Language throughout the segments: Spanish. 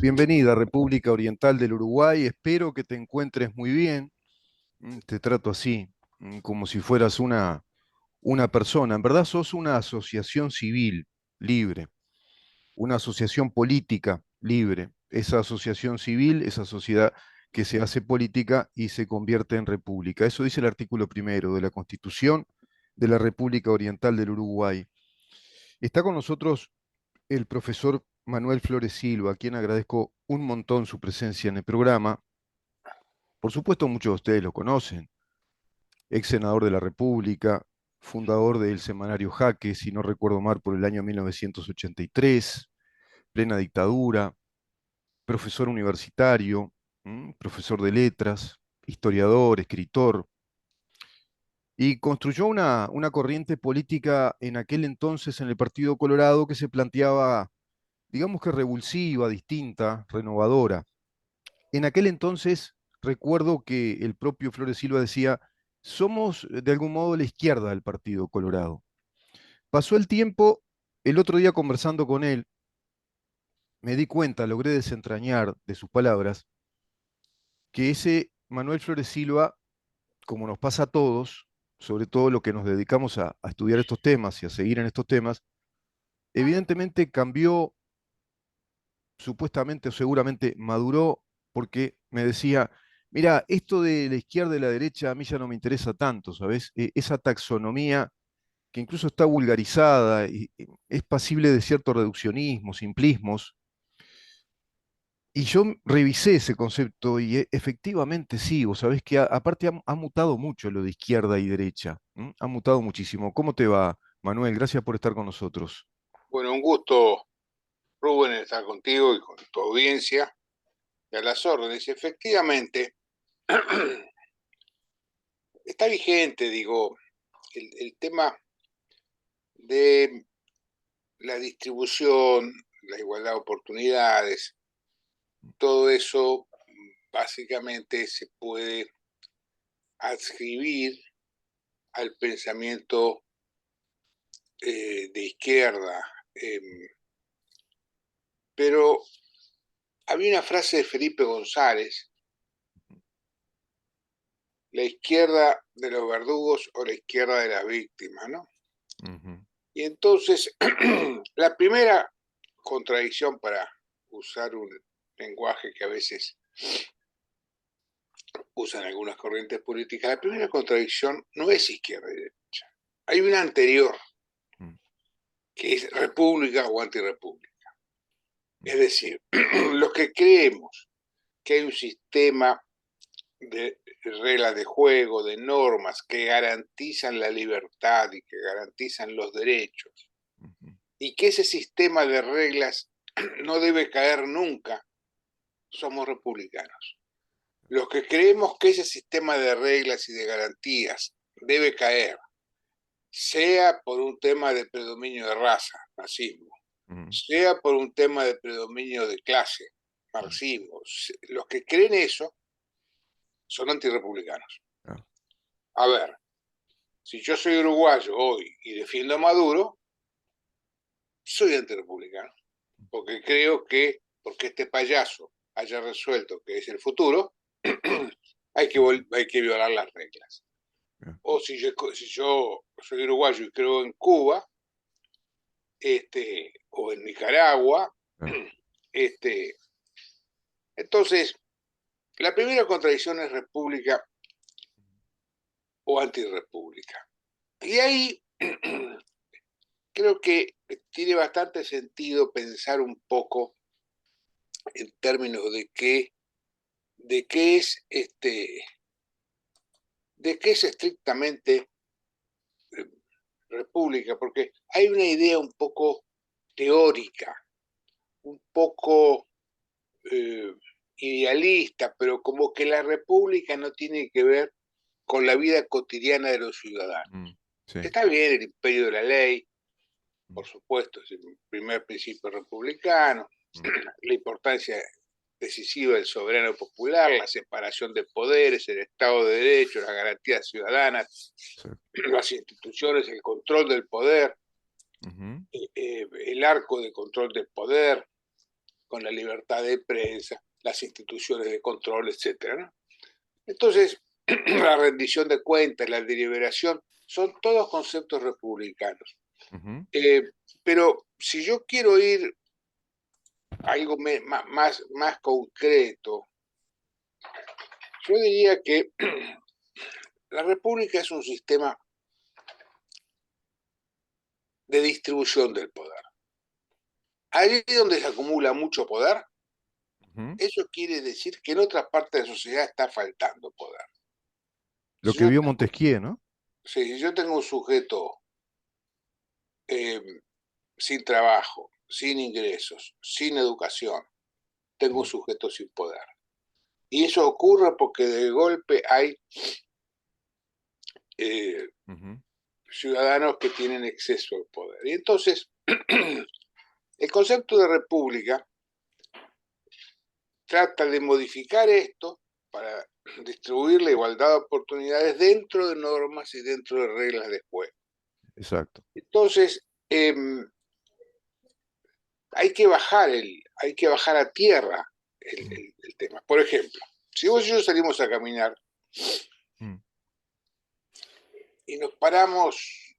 Bienvenida, República Oriental del Uruguay. Espero que te encuentres muy bien. Te trato así, como si fueras una persona. En verdad sos una asociación civil libre, una asociación política libre. Esa asociación civil, esa sociedad que se hace política y se convierte en república. Eso dice el artículo primero de la Constitución de la República Oriental del Uruguay. Está con nosotros el profesor Manuel Flores Silva, a quien agradezco un montón su presencia en el programa. Por supuesto, muchos de ustedes lo conocen, ex senador de la República, fundador del semanario Jaque, si no recuerdo mal, por el año 1983, plena dictadura, profesor universitario, profesor de letras, historiador, escritor, y construyó una corriente política en aquel entonces en el Partido Colorado que se planteaba, digamos que revulsiva, distinta, renovadora. En aquel entonces recuerdo que el propio Flores Silva decía, somos de algún modo la izquierda del Partido Colorado. Pasó el tiempo, el otro día conversando con él, me di cuenta, logré desentrañar de sus palabras, que ese Manuel Flores Silva, como nos pasa a todos, sobre todo lo que nos dedicamos a estudiar estos temas y a seguir en estos temas, evidentemente cambió, supuestamente o seguramente maduró, porque me decía, mira, esto de la izquierda y la derecha a mí ya no me interesa tanto, ¿sabes? Esa taxonomía que incluso está vulgarizada y es pasible de cierto reduccionismo, simplismos. Y yo revisé ese concepto y efectivamente sí, vos sabés que aparte ha mutado mucho lo de izquierda y derecha, ¿m? Ha mutado muchísimo. ¿Cómo te va, Manuel? Gracias por estar con nosotros. Bueno, un gusto, Rubén, estar contigo y con tu audiencia y a las órdenes. Efectivamente, está vigente, digo, el tema de la distribución, la igualdad de oportunidades, todo eso básicamente se puede adscribir al pensamiento de izquierda. Pero había una frase de Felipe González: la izquierda de los verdugos o la izquierda de las víctimas, ¿no? Ujú. Y entonces, la primera contradicción, para usar un lenguaje que a veces usan algunas corrientes políticas, la primera contradicción no es izquierda y derecha. Hay una anterior, Mm, que es república o antirrepública. mm, Es decir, los que creemos que hay un sistema de reglas de juego, de normas que garantizan la libertad y que garantizan los derechos, ujú, y que ese sistema de reglas no debe caer nunca, somos republicanos. Los que creemos que ese sistema de reglas y de garantías debe caer, sea por un tema de predominio de raza, nazismo, mm, sea por un tema de predominio de clase, mm. marxismo, los que creen eso son antirrepublicanos. Ah, A ver, si yo soy uruguayo hoy y defiendo a Maduro, soy antirrepublicano, porque creo que, porque este payaso haya resuelto que es el futuro, ujú, hay que violar las reglas. ah, O si yo soy uruguayo y creo en Cuba, o en Nicaragua, ah, este, entonces, la primera contradicción es república o antirrepública. Y ahí creo que tiene bastante sentido pensar un poco en términos de qué es de qué es estrictamente eh, república, porque hay una idea un poco teórica, un poco eh, idealista, pero como que la república no tiene que ver con la vida cotidiana de los ciudadanos. mm, sí. Está bien el imperio de la ley, Mm, por supuesto, es el primer principio republicano, mm, la importancia decisiva del soberano popular, la separación de poderes, el Estado de Derecho, las garantías ciudadanas, sí. las instituciones, el control del poder, Ujú, el arco de control del poder, con la libertad de prensa, las instituciones de control, etcétera, ¿no? Entonces, la rendición de cuentas, la deliberación, son todos conceptos republicanos. Ujú, Pero si yo quiero ir a algo más concreto, yo diría que la república es un sistema de distribución del poder. Allí donde se acumula mucho poder, ujú. eso quiere decir que en otras partes de la sociedad está faltando poder. Lo Si que yo vio tengo, Montesquieu, ¿no? si yo tengo un sujeto eh, sin trabajo, sin ingresos, sin educación, tengo un Mm, sujeto sin poder. Y eso ocurre porque de golpe hay eh, ujú, ciudadanos que tienen exceso de poder. Y entonces, el concepto de república trata de modificar esto para distribuir la igualdad de oportunidades dentro de normas y dentro de reglas de juego. exacto. Entonces, hay que bajar a tierra Mm, el tema. Por ejemplo, si vos y yo salimos a caminar mm, y nos paramos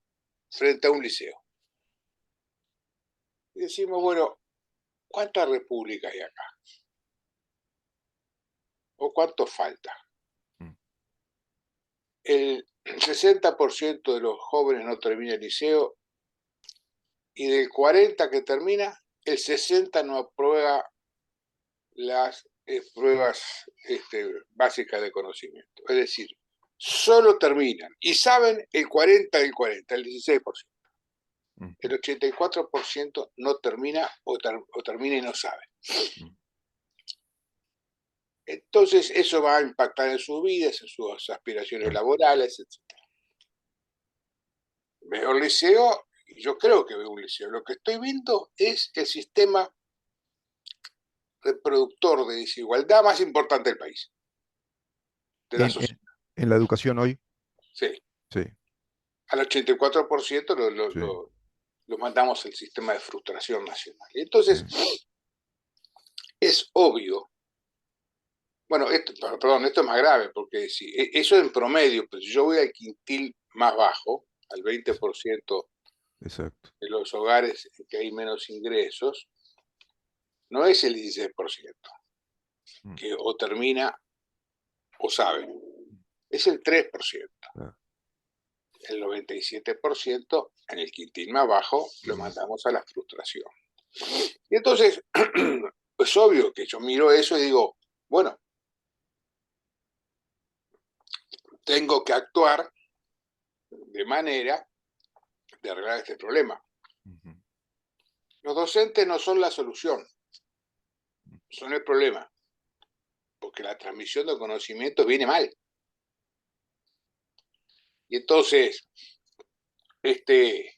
frente a un liceo y decimos, bueno, ¿cuánta república hay acá? ¿O cuánto falta? mm. El 60% de los jóvenes no termina el liceo y del 40% que termina, el 60% no aprueba las pruebas básicas de conocimiento. Es decir, solo terminan y saben el 40 del 40, el 16%. Mm, El 84% no termina o termina y no sabe. mm. Entonces, eso va a impactar en sus vidas, en sus aspiraciones Claro. laborales, etc. Veo el liceo, y yo creo que veo un liceo. Lo que estoy viendo es el sistema reproductor de desigualdad más importante del país, de la En, sociedad. en- en la educación hoy, Sí, sí, al 84% sí, lo mandamos al sistema de frustración nacional. Y sí, entonces, es obvio, bueno, perdón, esto es más grave, porque si, eso en promedio, pues yo voy al quintil más bajo, al 20% exacto. de los hogares en que hay menos ingresos, no es el 16% Mm, que o termina o sabe, es el 3%. claro. El 97% en el quintil más bajo lo Mm, mandamos a la frustración. Y entonces, es obvio que yo miro eso y digo, bueno, tengo que actuar de manera de arreglar este problema. ujú, Los docentes no son la solución, son el problema, porque la transmisión de conocimientos viene mal. Y entonces, este,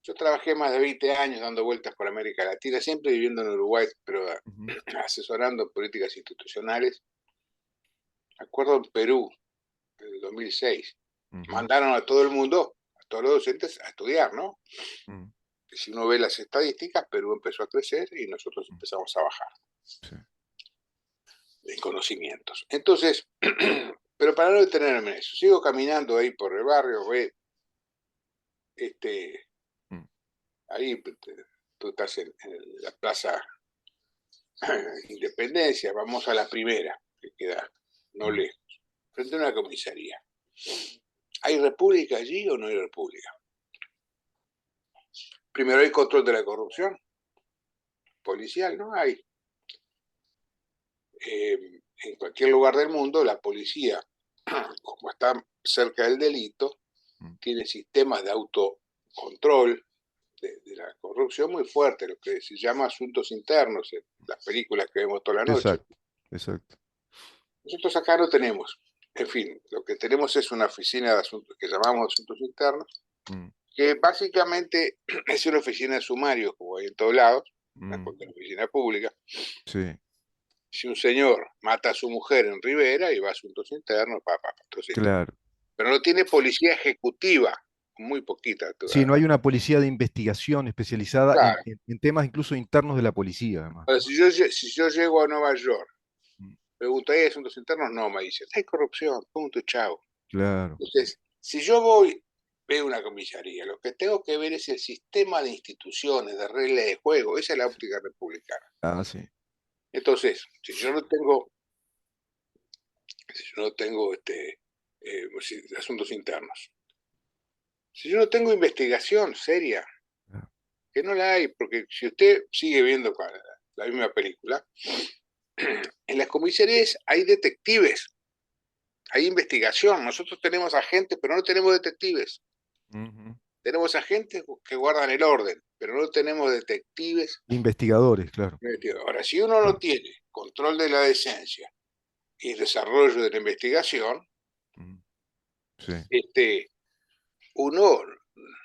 yo trabajé más de 20 años dando vueltas por América Latina, siempre viviendo en Uruguay, pero ujú, asesorando políticas institucionales. Me acuerdo en Perú, en el 2006, ujú, mandaron a todo el mundo, a todos los docentes, a estudiar, ¿no? mm, Si uno ve las estadísticas, Perú empezó a crecer y nosotros mm, empezamos a bajar sí, en conocimientos. Entonces, pero para no detenerme en eso, sigo caminando ahí por el barrio, ve, este, mm, ahí tú estás en la Plaza Independencia, vamos a la primera, que queda no mm. lejos, frente a una comisaría. ¿Hay república allí o no hay república? Primero hay control de la corrupción policial, no hay. En cualquier lugar del mundo, la policía, como está cerca del delito, Mm. tiene sistemas de autocontrol de la corrupción muy fuerte, lo que se llama asuntos internos, en las películas que vemos toda la noche. Exacto, exacto. Nosotros acá no tenemos. En fin, lo que tenemos es una oficina de asuntos que llamamos asuntos internos, Mm, que básicamente es una oficina de sumarios, como hay en todos lados, una mm, oficina pública. sí, Si un señor mata a su mujer en Rivera y va a asuntos internos, entonces, claro. pero no tiene policía ejecutiva muy poquita. Sí, no hay una policía de investigación especializada Claro. en temas incluso internos de la policía, además, Ahora, ¿no? si yo llego a Nueva York, Mm, pregunto, ¿hay asuntos internos? No, me dicen, hay corrupción, punto, chao. claro. Entonces, si yo voy, veo una comisaría, lo que tengo que ver es el sistema de instituciones, de reglas de juego, esa es la óptica republicana. Ah, sí. Entonces, si yo no tengo asuntos internos, si yo no tengo investigación seria, Ah, que no la hay, porque si usted sigue viendo la misma película, en las comisarías hay detectives, hay investigación. Nosotros tenemos agentes, pero no tenemos detectives. ujú. Tenemos agentes que guardan el orden, pero no tenemos detectives. Investigadores, claro. Ahora, si uno no Claro. tiene control de la decencia y desarrollo de la investigación, Mm, sí. uno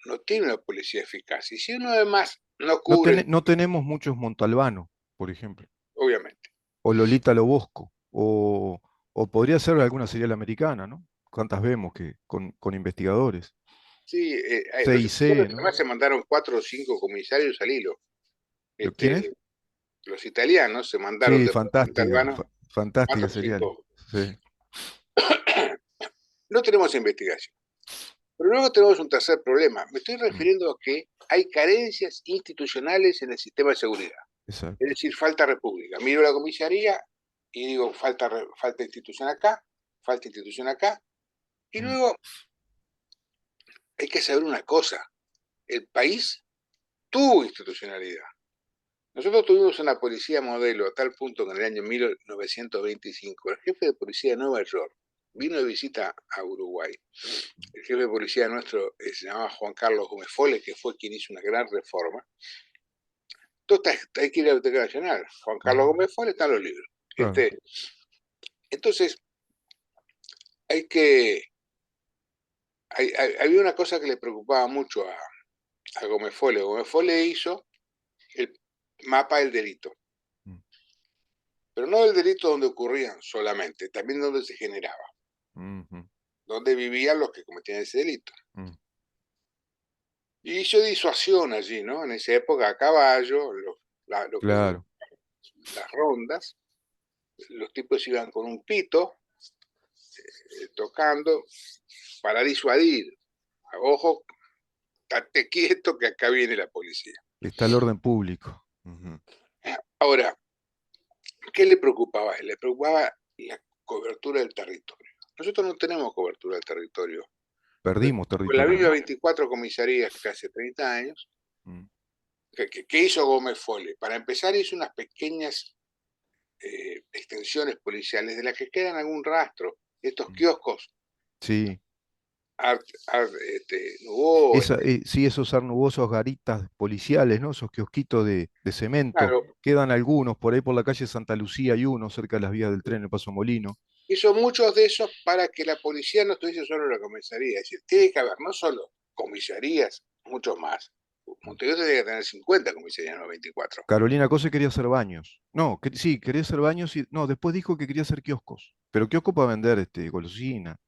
no tiene una policía eficaz. Y si uno además no No, cubre, no tenemos muchos Montalbano, por ejemplo, obviamente. o Lolita Lobosco, o podría ser alguna serial americana, ¿no? ¿Cuántas vemos que con investigadores? Sí, C los I italianos C, ¿no? además se mandaron 4 o 5 comisarios al hilo. ¿Quién es? Este, los italianos se mandaron Sí, de fantástica, Montalbano fantástica cuatro o serial. cinco. Sí. No tenemos investigación. Pero luego tenemos un tercer problema. Me estoy Mm, refiriendo a que hay carencias institucionales en el sistema de seguridad. Es exacto. decir, falta república. Miro la comisaría y digo, falta institución acá. Y Mm, luego hay que saber una cosa. El país tuvo institucionalidad. Nosotros tuvimos una policía modelo a tal punto que en el año 1925 el jefe de policía de Nueva York vino de visita a Uruguay. El jefe de policía nuestro se llamaba Juan Carlos Gómez Fole, que fue quien hizo una gran reforma. Tú hay que ir a la Biblioteca Nacional. Juan Carlos mm, Gómez Fole están los libros. claro. Entonces, hay que. Había una cosa que le preocupaba mucho a Gómez Fole. Gómez Fole hizo el mapa del delito, Mm, pero no del delito donde ocurrían solamente, también donde se generaba, ujú, donde vivían los que cometían ese delito. mm, Y hizo disuasión allí, ¿no? En esa época a caballo, claro. las rondas, los tipos iban con un pito tocando para disuadir. Ojo, estate quieto que acá viene la policía. Está el orden público. Ujú. Ahora, ¿qué le preocupaba a él? Le preocupaba la cobertura del territorio. Nosotros no tenemos cobertura del territorio. Perdimos Con la territorio, misma ¿no? 24 comisarías que hace 30 años, Mm, ¿qué hizo Gómez Fole? Para empezar hizo unas pequeñas extensiones policiales de las que quedan algún rastro. Estos mm. kioscos, Sí. Nubó, Sí, esos arnubosos garitas policiales, ¿no? Esos kiosquitos de cemento. claro, Quedan algunos, por ahí por la calle Santa Lucía hay uno, cerca de las vías del tren, el Paso Molino. hizo muchos de esos para que la policía no estuviese solo en la comisaría. Es decir, tiene que haber no solo comisarías, muchos más. Montevideo tendría que tener 50 comisarías, no 24. Carolina Cose quería hacer baños. No, sí, quería hacer baños y. No, después dijo que quería hacer kioscos. Pero kioscos para vender golosina.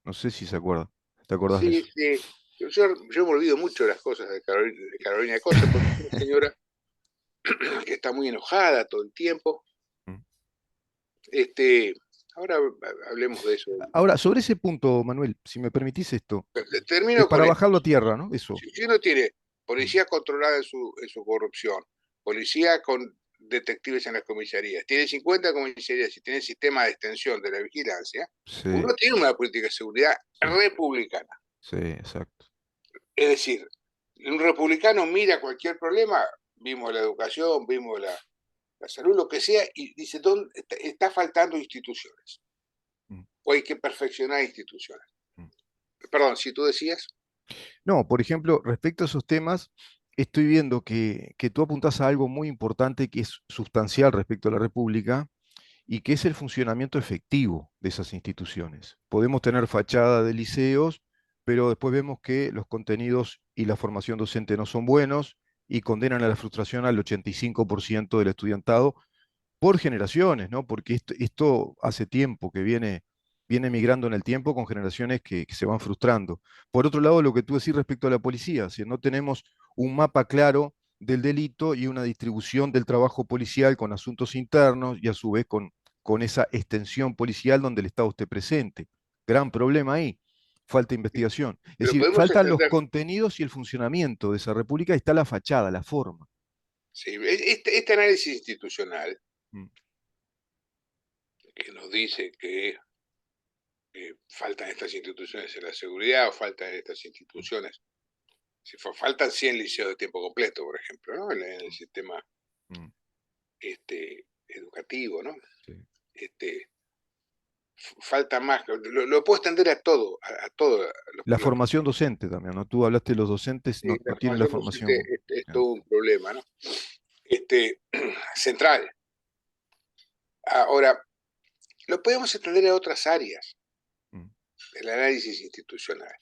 No sé si se acuerda. ¿Te acordás de Sí, eso? sí. Yo me olvido mucho de las cosas de Carolina Cosa, porque es una señora que está muy enojada todo el tiempo. Mm. Este, ahora hablemos de eso. Ahora, sobre ese punto, Manuel, si me permitís esto, Termino con para esto. bajarlo a tierra, ¿no? Eso. Si uno tiene Mm. policía controlada en su corrupción, policía con detectives en las comisarías, tiene 50 comisarías y tiene sistema de extensión de la vigilancia, Sí, uno tiene una política de seguridad sí, republicana. sí, exacto. Es decir, un republicano mira cualquier problema, vimos la educación, vimos la salud, lo que sea, y dice, ¿dónde está faltando instituciones? Mm, O hay que perfeccionar instituciones. mm. Perdón, si tú decías, No, por ejemplo, respecto a esos temas, estoy viendo que tú apuntás a algo muy importante que es sustancial respecto a la República y que es el funcionamiento efectivo de esas instituciones. Podemos tener fachada de liceos, pero después vemos que los contenidos y la formación docente no son buenos y condenan a la frustración al 85% del estudiantado por generaciones, ¿no? Porque esto hace tiempo que viene viene migrando en el tiempo con generaciones que se van frustrando. Por otro lado, lo que tú decís respecto a la policía, si no tenemos un mapa claro del delito y una distribución del trabajo policial con asuntos internos y a su vez con esa extensión policial donde el Estado esté presente. Gran problema ahí. Falta investigación. Es Pero decir, podemos faltan los extender, contenidos y el funcionamiento de esa república y está la fachada, la forma. sí, este análisis institucional Mm, que nos dice que faltan estas instituciones en la seguridad o faltan estas mm, instituciones. Si faltan 100 liceos de tiempo completo, por ejemplo, ¿no? En el sistema mm, educativo, ¿no? sí. Este, falta más, lo puedo extender a todo, a todo. La formación docente también, ¿no? Tú hablaste de los docentes, no, La no tienen la formación docente formación. es Bien. todo un problema, ¿no? Este, central. Ahora, lo podemos extender a otras áreas Mm, del análisis institucional,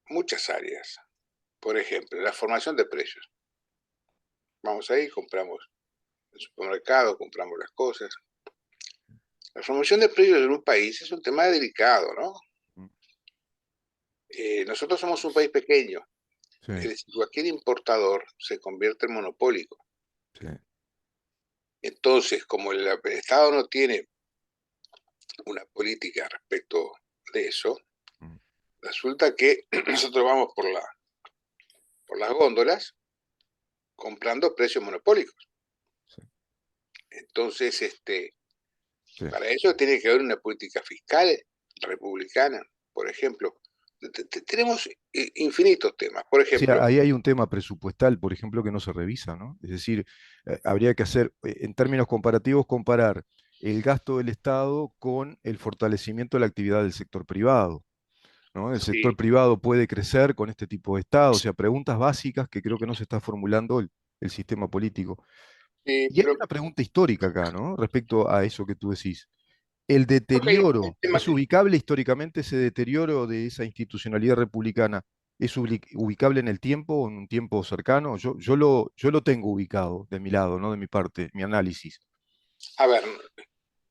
muchas áreas. Por ejemplo, la formación de precios. Vamos ahí, compramos en el supermercado, compramos las cosas. La formación de precios en un país es un tema delicado, ¿no? mm, Nosotros somos un país pequeño, sí, es decir, cualquier importador se convierte en monopólico. sí, Entonces, como el Estado no tiene una política respecto de eso, mm, resulta que nosotros vamos por las góndolas comprando precios monopólicos. sí, Entonces, sí. para eso tiene que haber una política fiscal republicana, por ejemplo. Tenemos infinitos temas. Por Sí, ejemplo, ahí hay un tema presupuestal, por ejemplo, que no se revisa, ¿no? Es decir, habría que hacer, en términos comparativos, comparar el gasto del Estado con el fortalecimiento de la actividad del sector privado, ¿no? El sector sí, privado puede crecer con este tipo de Estado, o sea, preguntas básicas que creo que no se está formulando el sistema político. Y hay pero una pregunta histórica acá, ¿no? Respecto a eso que tú decís. El creo que hay un deterioro, tema ¿es ubicable históricamente ese deterioro de esa institucionalidad republicana? ¿Es ubicable en el tiempo o en un tiempo cercano? Yo lo tengo ubicado de mi lado, ¿no? De mi parte, mi análisis. a ver,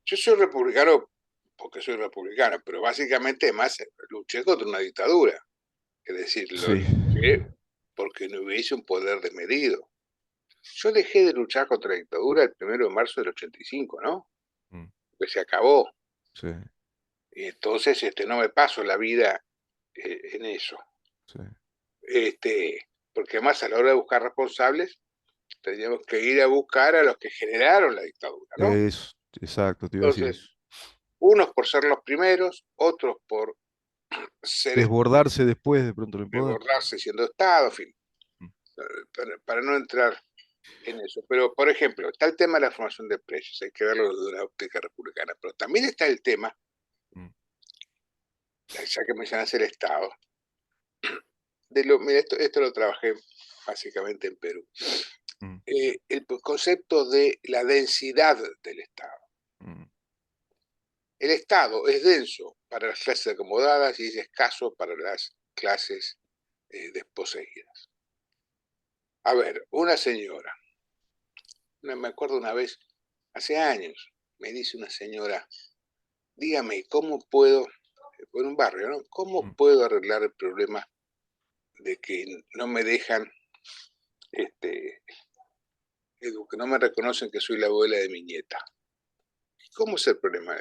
yo soy republicano porque soy republicano, pero básicamente además luché contra una dictadura. Es decir, lo Sí. luché porque no hubiese un poder desmedido. Yo dejé de luchar contra la dictadura el 1 de marzo del 85, ¿no? Mm, Pues se acabó. sí, Y entonces no me paso la vida en eso. sí. Porque además a la hora de buscar responsables, tendríamos que ir a buscar a los que generaron la dictadura, ¿no? Es, exacto, te iba a decir Entonces, eso. unos por ser los primeros, otros por ser Desbordarse después de pronto del poder. desbordarse siendo Estado, en fin, Mm, para no entrar en eso. Pero, por ejemplo, está el tema de la formación de precios, hay que verlo desde una óptica republicana, pero también está el tema, mm, ya que mencionas el Estado, mira, esto lo trabajé básicamente en Perú, mm, el concepto de la densidad del Estado. mm, El Estado es denso para las clases acomodadas y es escaso para las clases desposeídas. A ver, una señora, me acuerdo una vez, hace años, me dice una señora, dígame, ¿cómo puedo, por un barrio, ¿no? ¿Cómo mm, puedo arreglar el problema de que no me dejan, este, que no me reconocen que soy la abuela de mi nieta? ¿Cómo es el problema?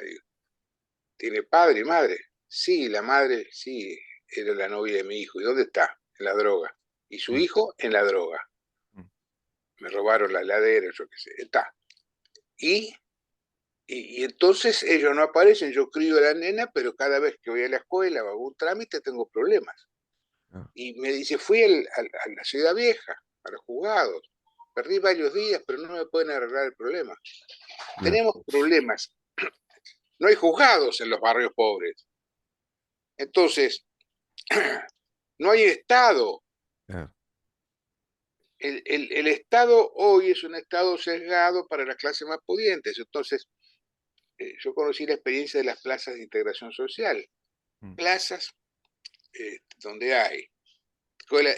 ¿Tiene padre y madre? Sí, la madre, sí, era la novia de mi hijo. ¿Y dónde está? En la droga. ¿Y su mm, hijo? En la droga. mm, Me robaron la heladera, yo qué sé. Está. Y, y entonces ellos no aparecen, yo crío a la nena, pero cada vez que voy a la escuela o hago un trámite tengo problemas. ah, Y me dice, fui a la ciudad vieja, a los juzgados. Perdí varios días, pero no me pueden arreglar el problema. claro, Tenemos problemas. No hay juzgados en los barrios pobres. Entonces, no hay Estado. claro, El Estado hoy es un Estado sesgado para las clases más pudientes. Entonces, yo conocí la experiencia de las plazas de integración social. mm, Plazas donde hay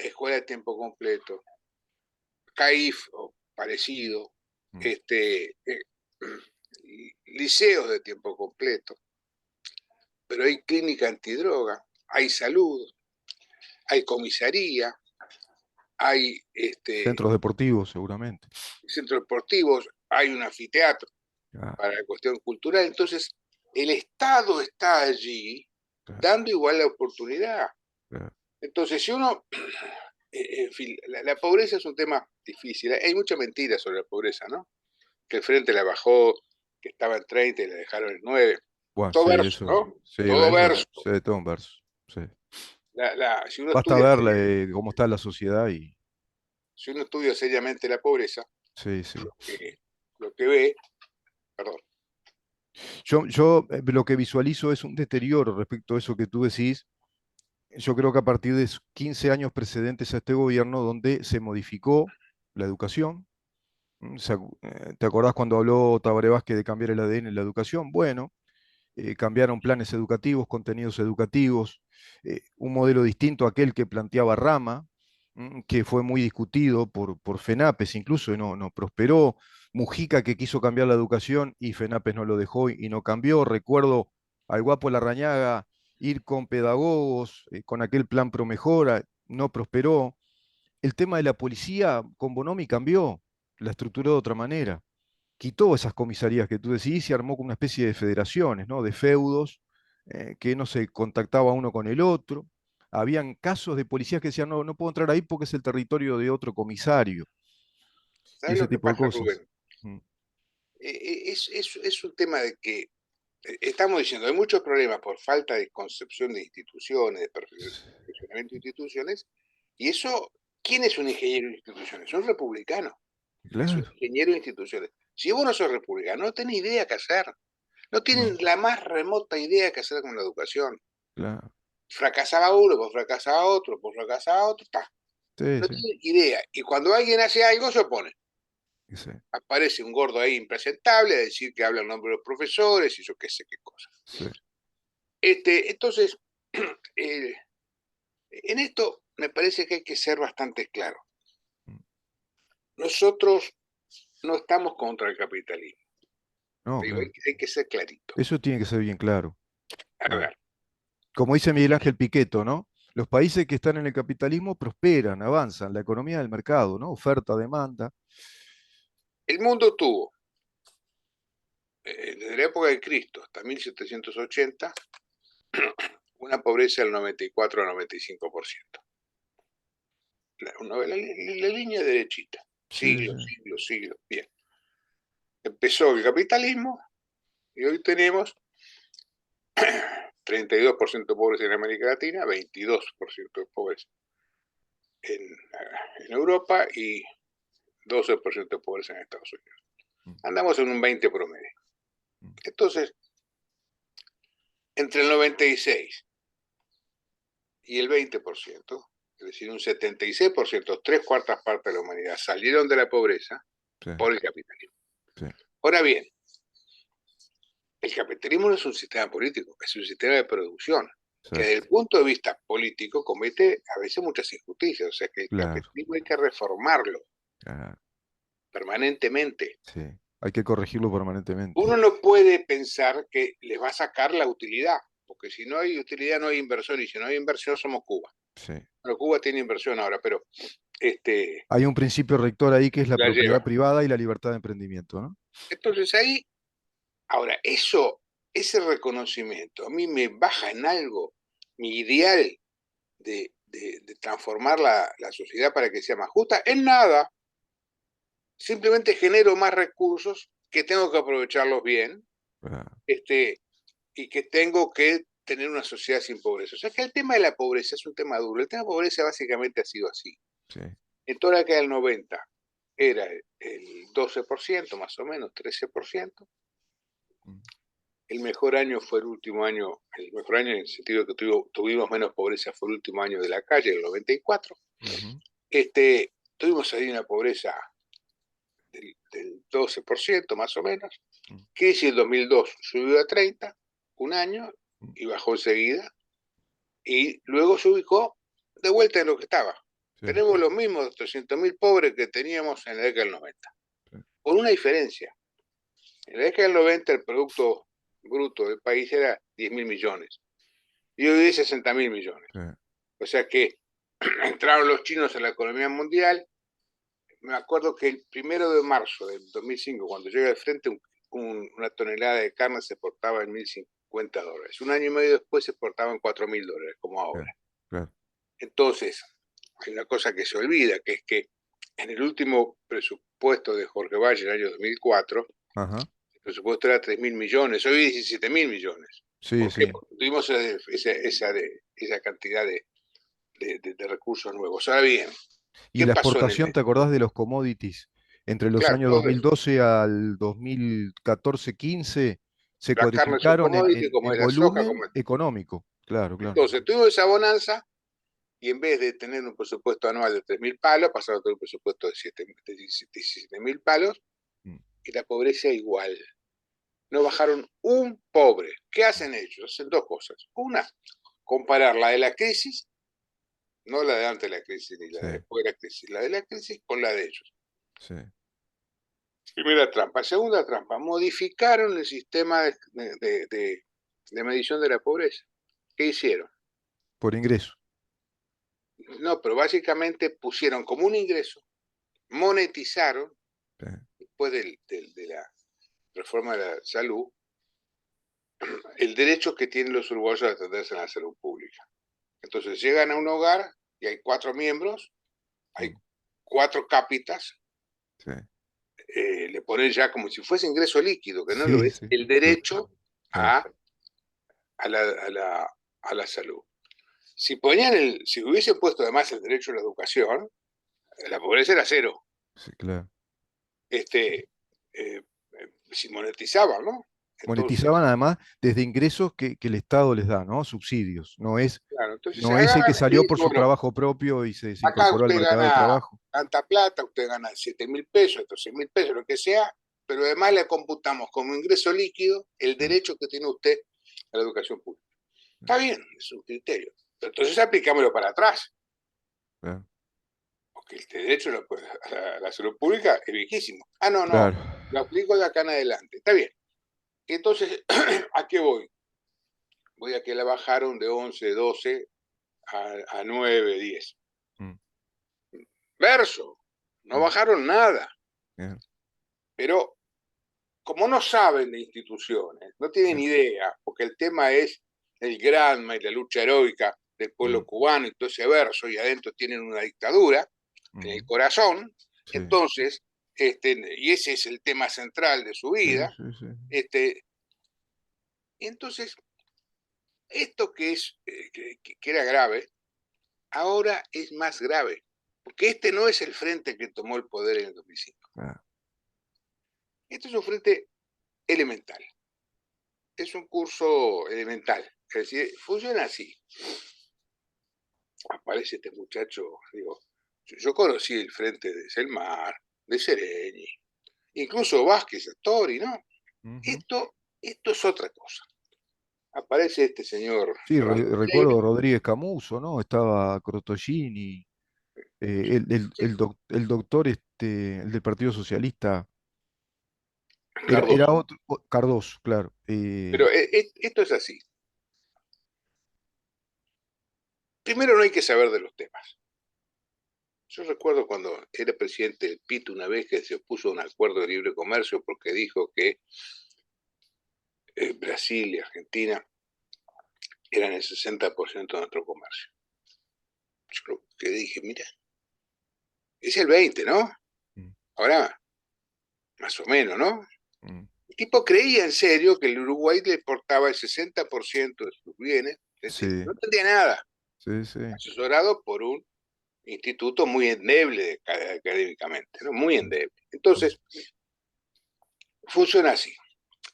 escuela de tiempo completo, CAIF o parecido, mm, este, liceos de tiempo completo. pero hay clínica antidroga, hay salud, hay comisaría, hay Centros deportivos, seguramente. centros deportivos, hay un anfiteatro Claro, para la cuestión cultural. Entonces, el Estado está allí claro, dando igual la oportunidad. claro. Entonces, si uno, en fin, la pobreza es un tema difícil. Hay mucha mentira sobre la pobreza, ¿no? Que el Frente la bajó, que estaba en 30 y la dejaron en 9. Bueno, Todo sí, verso, eso, ¿no? sí, Todo eso, verso. sí, todo un verso. Sí. Si uno Basta estudia ver cómo está la sociedad y si uno estudia seriamente la pobreza, sí, sí. lo que ve, perdón, Yo lo que visualizo es un deterioro respecto a eso que tú decís. Yo creo que a partir de 15 años precedentes a este gobierno, donde se modificó la educación. ¿Te acordás cuando habló Tabaré Vázquez de cambiar el ADN en la educación? Bueno, cambiaron planes educativos, contenidos educativos, un modelo distinto a aquel que planteaba Rama, que fue muy discutido por FENAPES incluso, y no prosperó. Mujica, que quiso cambiar la educación y FENAPES no lo dejó y no cambió. Recuerdo al Guapo Larrañaga ir con pedagogos, con aquel plan Promejora, no prosperó. El tema de la policía con Bonomi cambió, la estructuró de otra manera, quitó esas comisarías que tú decís y armó como una especie de federaciones, ¿no? De feudos, que no se contactaba uno con el otro. Habían casos de policías que decían, no, no puedo entrar ahí porque es el territorio de otro comisario, y ¿sabes ese lo que tipo de pasa, cosas. Rubén? Mm, Es un tema de que estamos diciendo, hay muchos problemas por falta de concepción de instituciones, de perfeccionamiento de instituciones, y eso, ¿quién es un ingeniero de instituciones? Un republicano, es un claro, ingeniero de instituciones. Si vos no sos republicano, no tenés idea qué hacer, no tienen no, la más remota idea qué hacer con la educación. claro, Fracasaba uno, pues fracasaba otro, ta. sí, No sí, tienen idea. Y cuando alguien hace algo, se opone. sí, Aparece un gordo ahí impresentable a decir que habla en nombre de los profesores y yo qué sé qué cosa. sí, Entonces, eh, en esto me parece que hay que ser bastante claro. mm, Nosotros no estamos contra el capitalismo. no, Digo, claro. hay que ser clarito. Eso tiene que ser bien claro. A Claro. ver, Como dice Miguel Ángel Piqueto, ¿no? Los países que están en el capitalismo prosperan, avanzan, la economía del mercado, ¿no? Oferta, demanda. el mundo tuvo, desde la época de Cristo hasta 1780, una pobreza del 94 al 95%. La línea derechita. Sí, sí, Siglos. Bien. Empezó el capitalismo y hoy tenemos 32% de pobres en América Latina, 22% de pobres en Europa y 12% de pobres en Estados Unidos. mm, Andamos en un 20 promedio. mm, Entonces, entre el 96 y el 20%, es decir, un 76%, tres cuartas partes de la humanidad salieron de la pobreza sí, por el capitalismo. sí, Ahora bien, el capitalismo no es un sistema político, es un sistema de producción que desde el exacto. punto de vista político comete a veces muchas injusticias, o sea que el Claro, capitalismo hay que reformarlo claro, permanentemente. sí. Hay que corregirlo permanentemente. Uno no puede pensar que le va a sacar la utilidad, porque si no hay utilidad no hay inversión, y si no hay inversión somos Cuba. Sí. Bueno, Cuba tiene inversión ahora, pero Hay un principio rector ahí que es la la propiedad lleva. privada y la libertad de emprendimiento, ¿no? Entonces ahí, ahora, ese reconocimiento a mí me baja en algo mi ideal de transformar la sociedad para que sea más justa, en nada. Simplemente genero más recursos que tengo que aprovecharlos bien, Claro, y que tengo que tener una sociedad sin pobreza. O sea que el tema de la pobreza es un tema duro. El tema de la pobreza básicamente ha sido así. sí. En toda la década del 90 era el 12%, más o menos, 13%. Mm, El mejor año fue el mejor año en el sentido de que tuvimos menos pobreza fue el último año de la calle, el 94. ujú, Tuvimos ahí una pobreza del 12% más o menos, mm, que si el 2002 subió a 30, un año, mm, y bajó enseguida, y luego se ubicó de vuelta en lo que estaba. sí, Tenemos los mismos 300.000 pobres que teníamos en la década del 90, sí, con una diferencia. En la década del 90 el Producto bruto del país era 10.000 millones. Y hoy es 60.000 millones. Sí, O sea que entraron los chinos en la economía mundial. Me acuerdo que el 1 de marzo del 2005, cuando llegué al frente, una tonelada de carne se exportaba en $1.050. Un año y medio después se exportaba en $4.000, como ahora. claro, claro. Entonces, hay una cosa que se olvida, que es que en el último presupuesto de Jorge Valle, en el año 2004, Ajá. el presupuesto era 3.000 millones, hoy 17.000 millones. Sí, ¿Por qué? sí. Porque tuvimos esa cantidad de recursos nuevos. Ahora bien, Y ¿qué la pasó en el exportación, medio? ¿te acordás de los commodities? Entre los Claro, años todo eso. 2012 al 2014-15 se La carne es un cuadriplicaron commodity, como en es la soja, como volumen es. económico. Claro, claro. Entonces, tuvimos esa bonanza y en vez de tener un presupuesto anual de 3.000 palos, pasaron a tener un presupuesto de 17.000 palos Mm, y la pobreza igual. No bajaron un pobre. ¿Qué hacen ellos? Hacen dos cosas. Una, comparar la de la crisis, no la de antes de la crisis ni la sí, de después de la crisis, la de la crisis con la de ellos. sí. Primera trampa. Segunda trampa, modificaron el sistema de medición de la pobreza. ¿Qué hicieron? Por ingreso. No, pero básicamente pusieron como un ingreso, monetizaron, Sí, después de la reforma de la salud, el derecho que tienen los uruguayos a atenderse en la salud pública. Entonces llegan a un hogar y hay 4 miembros, hay mm, 4 cápitas, sí, le ponen ya como si fuese ingreso líquido, que no lo sí, es, sí, el claro, derecho claro. a, a, la, a, la, a la salud. Si hubiesen puesto además el derecho a la educación, la pobreza era cero. Sí, claro. Este, eh, si monetizaban, ¿no? Entonces, Monetizaban además desde ingresos que el Estado les da, ¿no? Subsidios. claro, entonces se No es el que agarran y salió por dicen, su bueno, trabajo propio y se acá incorporó al usted mercado de gana trabajo. tanta plata, usted gana 7.000 pesos, estos 6.000 pesos, lo que sea, pero además le computamos como ingreso líquido el Claro, derecho que tiene usted a la educación pública. Está bien, es un criterio. Pero entonces aplicámoslo para atrás, claro, porque el derecho a la salud pública es viejísimo. Ah, no, no, claro. lo aplico de acá en adelante. Está bien. Entonces, ¿a qué voy? Voy a que la bajaron de 11, 12 a 9, 10. Mm, Verso, no mm, bajaron nada. bien, Pero como no saben de instituciones, no tienen bien, idea, porque el tema es el Granma y la lucha heroica del pueblo mm, cubano y todo ese verso, y adentro tienen una dictadura en el mm, corazón, sí, entonces, y ese es el tema central de su sí, vida, sí, sí. entonces, esto que era grave, ahora es más grave, porque este no es el frente que tomó el poder en el 2005. Ah, Este es un frente elemental, es un curso elemental, es decir, funciona así. Aparece este muchacho, digo, yo conocí el frente de Selmar, de Sereni, incluso Vázquez, Astori, ¿no? ujú. Esto es otra cosa. Aparece este señor Sí, Fernando recuerdo Freire, a Rodríguez Camuso, ¿no? Estaba Crotogini, el doctor, el del Partido Socialista, era Cardoso. otro, Cardoso, claro. Pero esto es así. Primero no hay que saber de los temas. Yo recuerdo cuando era presidente del PIT una vez que se opuso a un acuerdo de libre comercio porque dijo que Brasil y Argentina eran el 60% de nuestro comercio. Yo lo que dije, mira, es el 20, ¿no? Mm, Ahora, más o menos, ¿no? mm, El tipo creía en serio que el Uruguay le exportaba el 60% de sus bienes, sí, no entendía nada, sí, sí. asesorado por un instituto muy endeble académicamente, ¿no? Muy Mm, endeble. mm, Entonces, funciona así.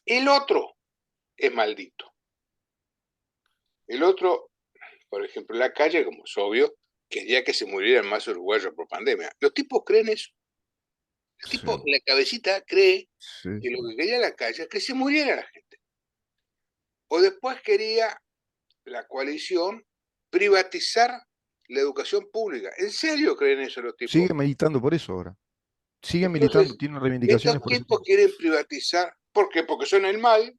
El otro es maldito. El otro, por ejemplo, en la calle, como es obvio, quería que se murieran más uruguayos por pandemia. Los tipos creen eso. El sí, tipo en la cabecita cree sí, que lo sí. que quería la calle es que se muriera la gente. O después quería la coalición privatizar la educación pública. ¿En serio creen eso los tipos? Sigue militando por eso ahora. Sigue militando, Entonces, tiene reivindicaciones estos por ese tipos tema. quieren privatizar. ¿Por qué? Porque son el mal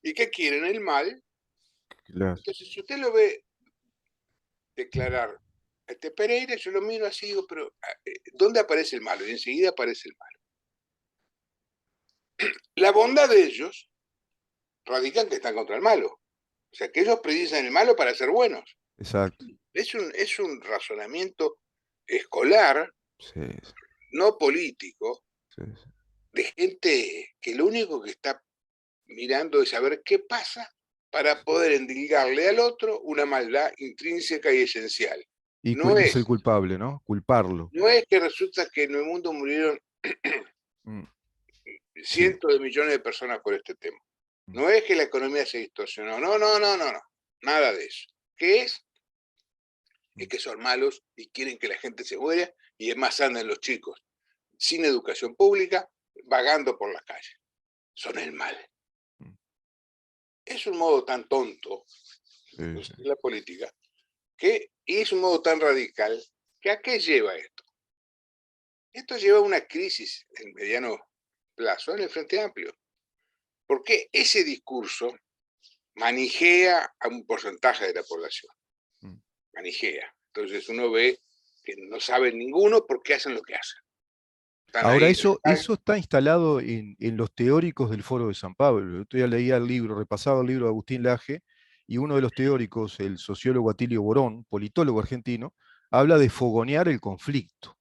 ¿Y qué quieren? El mal. Claro. Entonces, si usted lo ve declarar a este Pereira, yo lo miro así y digo, pero ¿dónde aparece el malo? Y enseguida aparece el malo. La bondad de ellos radica en que están contra el malo. O sea, que ellos precisan el malo para ser buenos. Exacto. Es un razonamiento escolar, Sí, no político, sí, sí. de gente que lo único que está mirando es saber qué pasa para poder endilgarle al otro una maldad intrínseca y esencial. Y No quién es el es, culpable, ¿no? Culparlo. no es que resulta que en el mundo murieron Mm, sí. cientos de millones de personas por este tema. Mm, No es que la economía se distorsionó. No, no, no, no, no. Nada de eso. ¿Qué es? Es mm, que son malos y quieren que la gente se muera y es más andan los chicos sin educación pública, vagando por las calles. Son el mal. mm. Es un modo tan tonto Sí, de sí. la política y es un modo tan radical que ¿a qué lleva esto? Esto lleva a una crisis en mediano plazo en el Frente Amplio. Porque ese discurso manijea a un porcentaje de la población. Mm. Manijea. Entonces uno ve que no saben ninguno por qué hacen lo que hacen. Están Ahora, ahí. eso está instalado en los teóricos del Foro de San Pablo. Yo ya leía el libro, repasaba el libro de Agustín Laje, y uno de los teóricos, el sociólogo Atilio Borón, politólogo argentino, habla de fogonear el conflicto,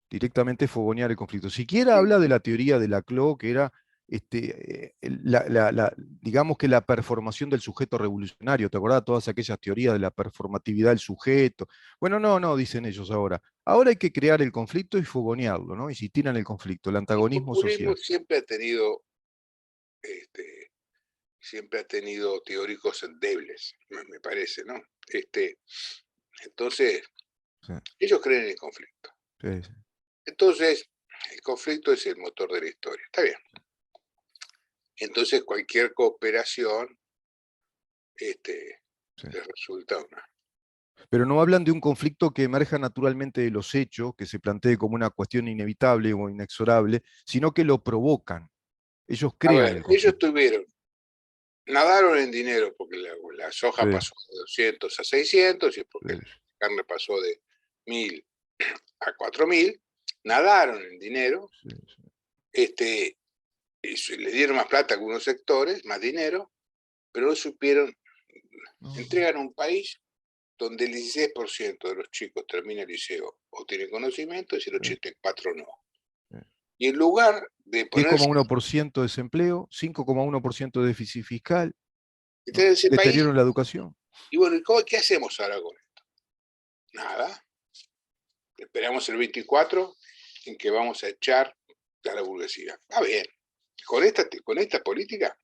directamente fogonear el conflicto. Siquiera habla de la teoría de Laclau, que era, digamos que la performación del sujeto revolucionario. ¿Te acordás de todas aquellas teorías de la performatividad del sujeto? Bueno, no, no, dicen ellos ahora. Ahora hay que crear el conflicto y fogonearlo, ¿no? Insistir en el conflicto, el El antagonismo populismo social. siempre ha tenido teóricos endebles, me parece, ¿no? Entonces, Sí, ellos creen en el conflicto. sí, sí. Entonces, el conflicto es el motor de la historia. Está bien. Entonces, cualquier cooperación Sí. les resulta una. Pero no hablan de un conflicto que emerja naturalmente de los hechos, que se plantee como una cuestión inevitable o inexorable, sino que lo provocan. Ellos A crean ver, el ellos conflicto. nadaron en dinero porque la soja Sí, pasó de 200 a 600 y porque sí, la carne pasó de 1000 a 4000, nadaron en dinero, sí, sí. le dieron más plata a algunos sectores, más dinero, pero no supieron, No, no. entregan un país donde el 16% de los chicos termina el liceo o tiene conocimientos y el Sí, 84% no. sí. Y en lugar de ponerse 10,1% de desempleo, 5,1% de déficit fiscal, en ¿no? ese país, Deterioro en la educación. y bueno, ¿qué hacemos ahora con esto? Nada. Esperamos el 24 en que vamos a echar a la burguesía. Está bien. Con esta política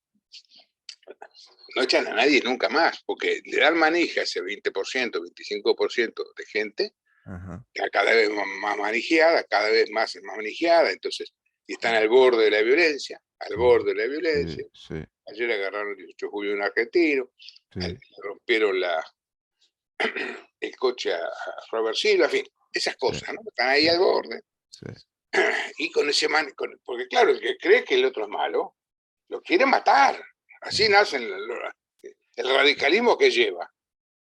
no echan a nadie nunca más, porque le dan manija a ese 20%, 25% de gente, Ajá. cada vez más manijeada, cada vez más manijeada, entonces, y están al borde de la violencia, al Sí, borde de la sí, violencia. sí, Ayer agarraron el 18 de julio un argentino, le sí, rompieron el coche a Robert Silva, en fin, esas sí, cosas, ¿no? Están ahí sí, al borde. sí, Y con ese porque claro, el que cree que el otro es malo, lo quiere matar. Así nace el radicalismo que lleva.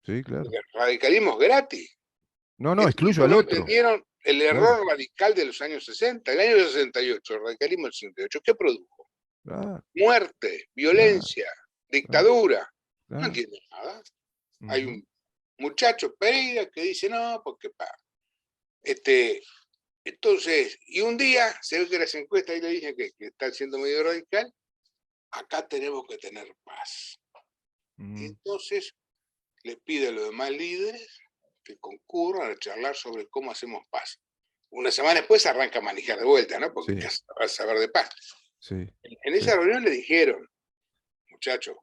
sí, claro. El radicalismo es gratis. No, no, Estos excluyo tipos al no otro. entendieron el Claro, error radical de los años 60. El año 68, el radicalismo del 68, ¿qué produjo? claro, Muerte, claro, violencia, claro, dictadura. No claro. entienden nada. Hay Ujú. un muchacho Pereira que dice, no, porque este, entonces, y un día se ve que las encuestas ahí le dicen que están siendo medio radical, acá tenemos que tener paz. Y Mm, entonces les pide a los demás líderes que concurran a charlar sobre cómo hacemos paz. Una semana después arranca a manejar de vuelta, ¿no? Porque sí, ya va a saber de paz. sí, En sí, esa reunión le dijeron, muchachos,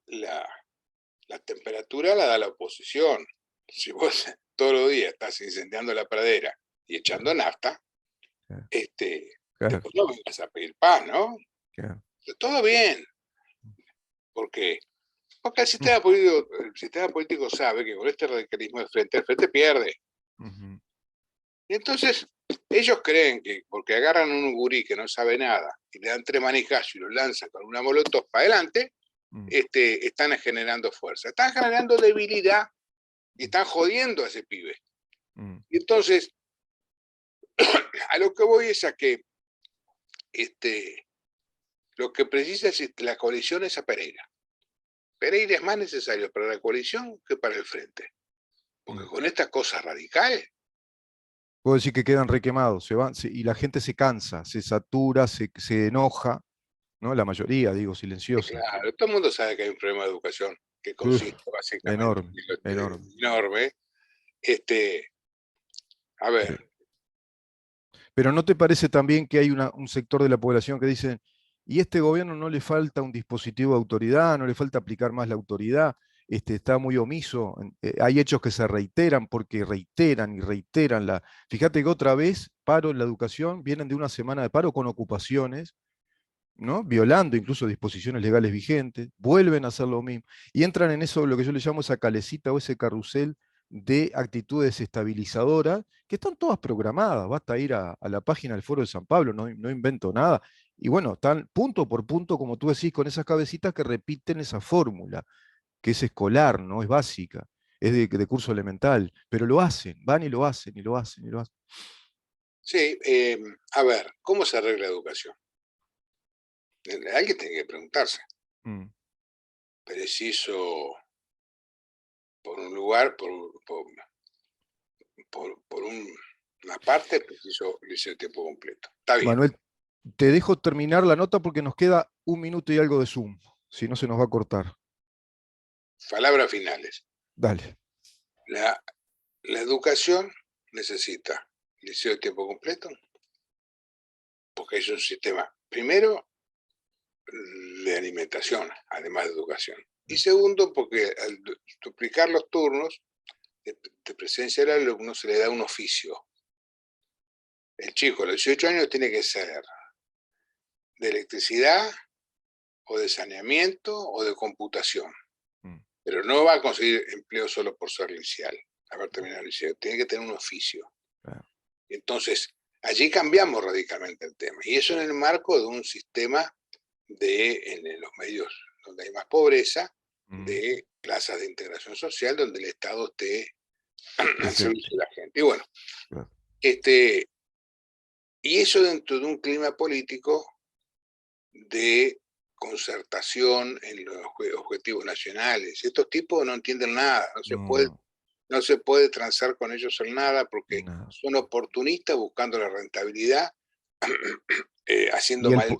la, la temperatura la da la oposición. Si vos todos los días estás incendiando la pradera y echando nafta, claro, claro, después no vengas a pedir paz, ¿no? claro. Todo bien, porque Mm, el sistema político sabe que con este radicalismo de frente, el frente pierde. Y entonces ellos creen que porque agarran un gurí que no sabe nada y le dan 3 manijazos y los lanzan con una molotov para adelante, están generando fuerza. Están generando debilidad y están jodiendo a ese pibe. Y entonces, a lo que voy es a que lo que precisa es la coalición es a Pereira. Pereira es más necesario para la coalición que para el frente. Porque con estas cosas radicales. Puedo decir que quedan requemados, y la gente se cansa, se satura, se enoja, ¿no? La mayoría, digo, silenciosa. Claro, todo el mundo sabe que hay un problema de educación que consiste básicamente Enorme, enorme. enorme. A ver. Pero ¿no te parece también que hay un sector de la población que dice, y este gobierno no le falta un dispositivo de autoridad, no le falta aplicar más la autoridad, está muy omiso, hay hechos que se reiteran porque reiteran y reiteran la... Fíjate que otra vez paro en la educación, vienen de una semana de paro con ocupaciones, ¿no? Violando incluso disposiciones legales vigentes, vuelven a hacer lo mismo, y entran en eso, lo que yo le llamo esa calecita o ese carrusel de actitudes estabilizadoras, que están todas programadas, basta ir a la página del Foro de San Pablo, no invento nada, y bueno, están punto por punto, como tú decís, con esas cabecitas que repiten esa fórmula, que es escolar, ¿no? Es básica, es de curso elemental, pero lo hacen, van y lo hacen, y lo hacen, y lo hacen. Sí, a ver, ¿cómo se arregla la educación? Alguien tiene que preguntarse. Preciso por un lugar, por una parte, preciso liceo de tiempo completo. Está bien. Manuel, te dejo terminar la nota porque nos queda 1 minuto y algo de Zoom, si no se nos va a cortar. Palabras finales. Dale. La educación necesita liceo de tiempo completo, porque es un sistema, primero, de alimentación, además de educación. Y segundo, porque al duplicar los turnos de presencia del alumno se le da un oficio. El chico a los 18 años tiene que ser de electricidad, o de saneamiento, o de computación. Pero no va a conseguir empleo solo por ser liceal, haber terminado el liceo. Tiene que tener un oficio. Entonces, allí cambiamos radicalmente el tema. Y eso en el marco de un sistema en los medios donde hay más pobreza, de plazas de integración social, donde el Estado esté al servicio de la gente. Y bueno, y eso dentro de un clima político de concertación en los objetivos nacionales. Estos tipos no entienden nada, no se puede transar con ellos en nada porque son oportunistas buscando la rentabilidad, haciendo mal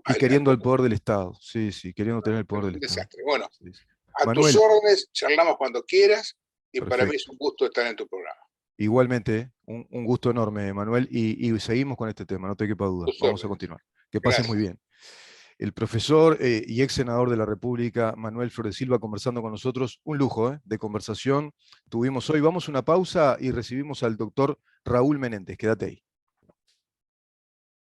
y queriendo el poder del Estado, sí, queriendo tener el poder del Estado. Desastre. Bueno, sí. A Manuel, tus órdenes, charlamos cuando quieras y perfecto. Para mí es un gusto estar en tu programa. Igualmente, un gusto enorme, Manuel, y seguimos con este tema, no te quepa duda. Vamos a continuar. Que pases muy bien. El profesor y ex senador de la República, Manuel Flores Silva, conversando con nosotros. Un lujo de conversación tuvimos hoy. Vamos a una pausa y recibimos al doctor Raúl Menéndez. Quédate ahí.